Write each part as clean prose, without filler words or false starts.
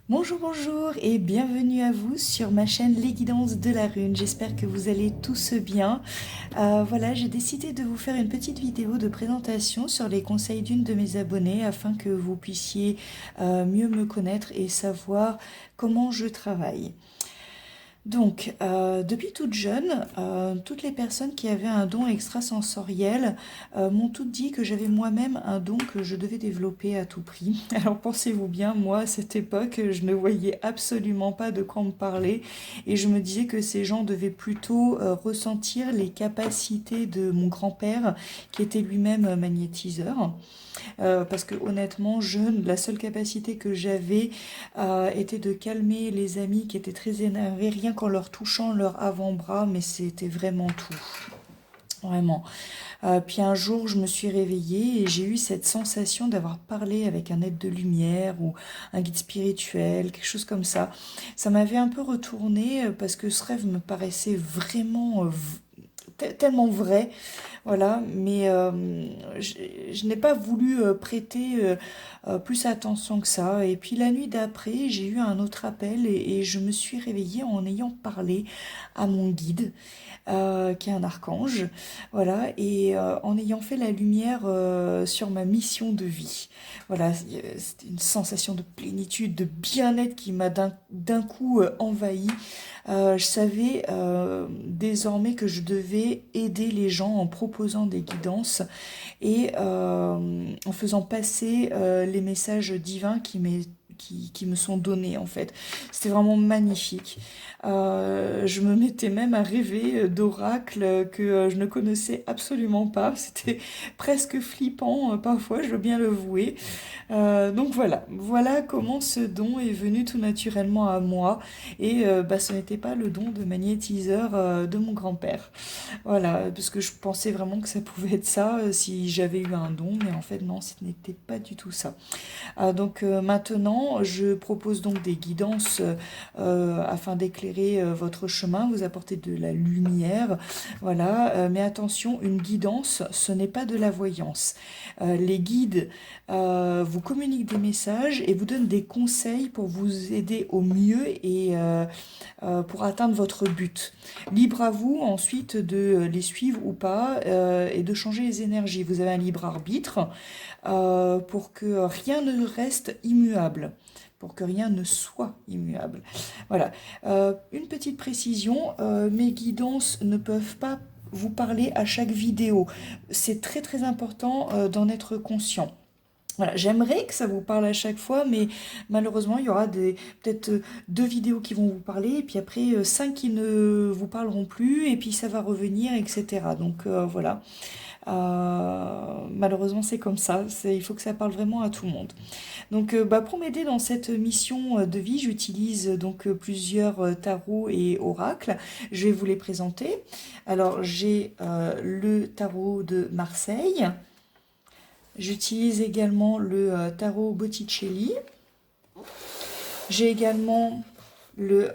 Bonjour, bonjour et bienvenue à vous sur ma chaîne Les Guidances de la Rune. J'espère que vous allez tous bien. Voilà, j'ai décidé de vous faire une petite vidéo de présentation sur les conseils d'une de mes abonnées afin que vous puissiez mieux me connaître et savoir comment je travaille. Donc, depuis toute jeune, toutes les personnes qui avaient un don extrasensoriel m'ont toutes dit que j'avais moi-même un don que je devais développer à tout prix. Alors pensez-vous bien, moi à cette époque, je ne voyais absolument pas de quoi on me parlait et je me disais que ces gens devaient plutôt ressentir les capacités de mon grand-père qui était lui-même magnétiseur. Parce que honnêtement, jeune, la seule capacité que j'avais était de calmer les amis qui étaient très énervés, rien qu'en leur touchant leur avant-bras, mais c'était vraiment tout. Vraiment. Puis un jour, je me suis réveillée et j'ai eu cette sensation d'avoir parlé avec un être de lumière ou un guide spirituel, quelque chose comme ça. Ça m'avait un peu retourné parce que ce rêve me paraissait vraiment tellement vrai, voilà, mais je, je n'ai pas voulu prêter plus attention que ça. Et puis la nuit d'après, j'ai eu un autre appel et je me suis réveillée en ayant parlé à mon guide, qui est un archange, voilà, et en ayant fait la lumière sur ma mission de vie. Voilà, c'était une sensation de plénitude, de bien-être qui m'a d'un coup envahi. Je savais désormais que je devais aider les gens en proposant des guidances et en faisant passer les messages divins qui me sont donnés en fait. C'était vraiment magnifique. Je me mettais même à rêver d'oracles que je ne connaissais absolument pas. C'était presque flippant parfois, je veux bien le vouer. Donc voilà comment ce don est venu tout naturellement à moi. Et bah, ce n'était pas le don de magnétiseur de mon grand-père. Voilà, parce que je pensais vraiment que ça pouvait être ça si j'avais eu un don, mais en fait non, ce n'était pas du tout ça. Donc maintenant, je propose donc des guidances afin d'éclairer votre chemin, vous apporter de la lumière, voilà. Mais attention, une guidance, ce n'est pas de la voyance. Les guides vous communiquent des messages et vous donnent des conseils pour vous aider au mieux et pour atteindre votre but. Libre à vous ensuite de les suivre ou pas et de changer les énergies. Vous avez un libre arbitre pour que rien ne reste immuable, pour que rien ne soit immuable. Voilà. Une petite précision, mes guidances ne peuvent pas vous parler à chaque vidéo. C'est très très important d'en être conscient. Voilà, j'aimerais que ça vous parle à chaque fois, mais malheureusement, il y aura peut-être deux vidéos qui vont vous parler, et puis après, cinq qui ne vous parleront plus, et puis ça va revenir, etc. Donc voilà. Malheureusement, c'est comme ça. Il faut que ça parle vraiment à tout le monde. Donc, bah, pour m'aider dans cette mission de vie, j'utilise donc plusieurs tarots et oracles. Je vais vous les présenter. Alors, j'ai le tarot de Marseille. J'utilise également le tarot Botticelli. J'ai également le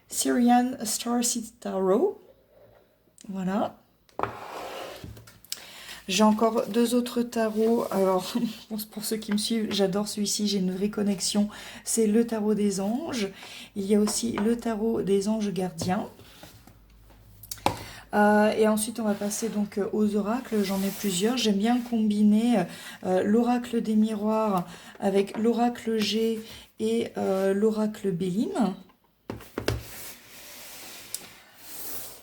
Syrian Starseed Tarot. Voilà. J'ai encore deux autres tarots. Alors, pour ceux qui me suivent, j'adore celui-ci, j'ai une vraie connexion. C'est le tarot des anges. Il y a aussi le tarot des anges gardiens. Et ensuite, on va passer donc aux oracles. J'en ai plusieurs. J'aime bien combiner l'oracle des miroirs avec l'oracle G et l'oracle Béline.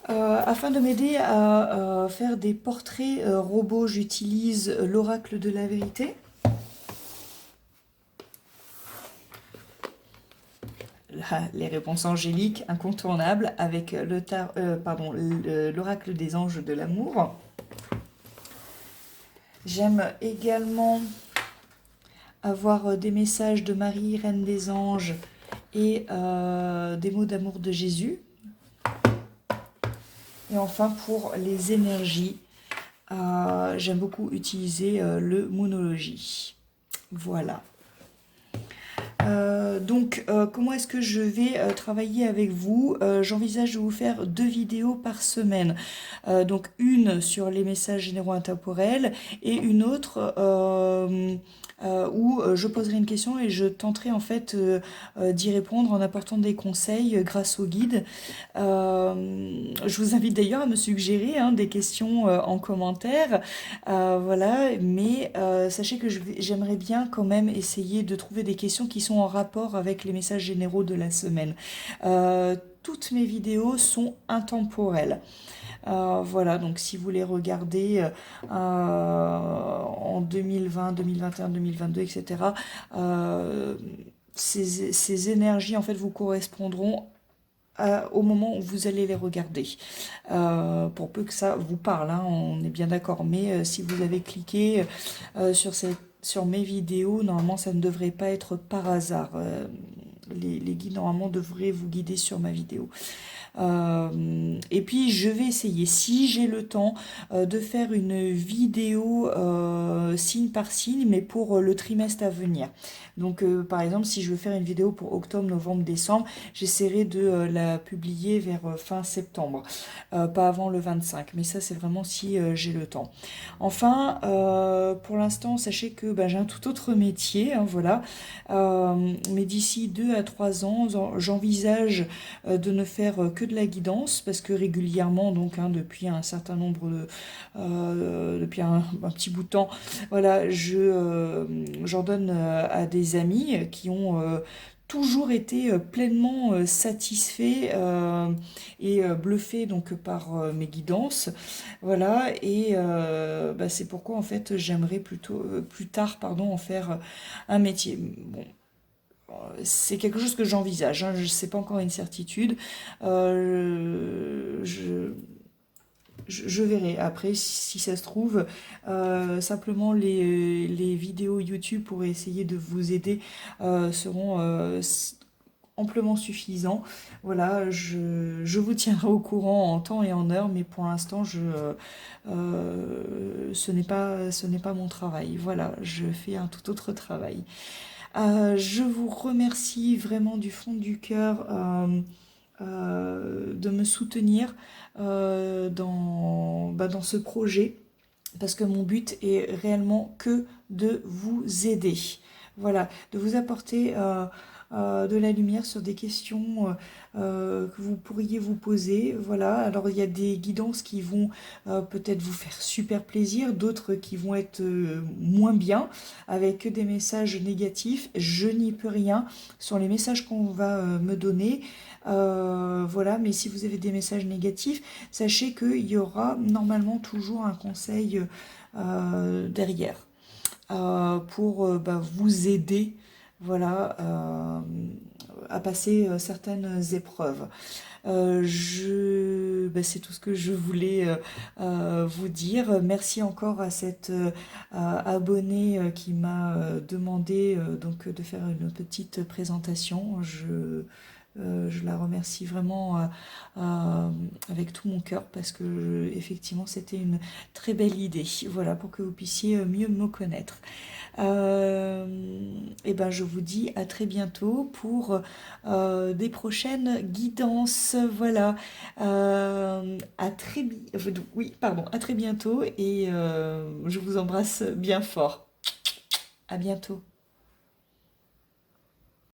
Afin de m'aider à faire des portraits robots, j'utilise l'oracle de la vérité. Là, les réponses angéliques incontournables avec l'oracle des anges de l'amour. J'aime également avoir des messages de Marie, Reine des Anges, et des mots d'amour de Jésus. Et enfin, pour les énergies, j'aime beaucoup utiliser le Moonology. Voilà. Comment est-ce que je vais travailler avec vous? J'envisage de vous faire 2 vidéos par semaine. Donc une sur les messages généraux intemporels et une autre où je poserai une question et je tenterai en fait d'y répondre en apportant des conseils grâce au guide. Je vous invite d'ailleurs à me suggérer hein, des questions en commentaire. Voilà, mais sachez que j'aimerais bien quand même essayer de trouver des questions qui sont en rapport avec les messages généraux de la semaine. Toutes mes vidéos sont intemporelles. Voilà, donc si vous les regardez en 2020, 2021, 2022, etc., euh, ces énergies en fait vous correspondront au moment où vous allez les regarder. Pour peu que ça vous parle, hein, on est bien d'accord. Mais si vous avez cliqué sur mes vidéos, normalement ça ne devrait pas être par hasard. Les guides normalement devraient vous guider sur ma vidéo. Et puis je vais essayer, si j'ai le temps, de faire une vidéo signe par signe, mais pour le trimestre à venir. Donc par exemple, si je veux faire une vidéo pour octobre, novembre, décembre, j'essaierai de la publier vers fin septembre, pas avant le 25. Mais ça, c'est vraiment si j'ai le temps. Enfin, pour l'instant, sachez que bah, j'ai un tout autre métier, hein, voilà. Mais d'ici 2 à 3 ans, j'envisage de ne faire que de la guidance parce que régulièrement, donc hein, depuis un certain nombre depuis un petit bout de temps, voilà, j'en donne à des amis qui ont toujours été pleinement satisfaits et bluffés donc par mes guidances, voilà, et bah, c'est pourquoi en fait j'aimerais plutôt plus tard pardon en faire un métier. Bon, c'est quelque chose que j'envisage, hein, je sais pas encore une certitude. Euh, je, je verrai après si ça se trouve. Simplement les vidéos YouTube pour essayer de vous aider seront amplement suffisants. Voilà, je vous tiendrai au courant en temps et en heure, mais pour l'instant, ce n'est pas mon travail. Voilà, je fais un tout autre travail. Je vous remercie vraiment du fond du cœur de me soutenir dans ce projet parce que mon but est réellement que de vous aider. Voilà, de vous apporter de la lumière sur des questions que vous pourriez vous poser. Voilà, alors il y a des guidances qui vont peut-être vous faire super plaisir, d'autres qui vont être moins bien, avec que des messages négatifs. Je n'y peux rien sur les messages qu'on va me donner. Voilà, mais si vous avez des messages négatifs, sachez qu'il y aura normalement toujours un conseil derrière pour bah, vous aider voilà, à passer certaines épreuves. Bah, c'est tout ce que je voulais vous dire. Merci encore à cette abonnée qui m'a demandé donc, de faire une petite présentation. Je la remercie vraiment avec tout mon cœur parce que effectivement c'était une très belle idée. Voilà, pour que vous puissiez mieux me connaître. Et ben je vous dis à très bientôt pour des prochaines guidances. Voilà. Oui, pardon, à très bientôt et je vous embrasse bien fort. À bientôt.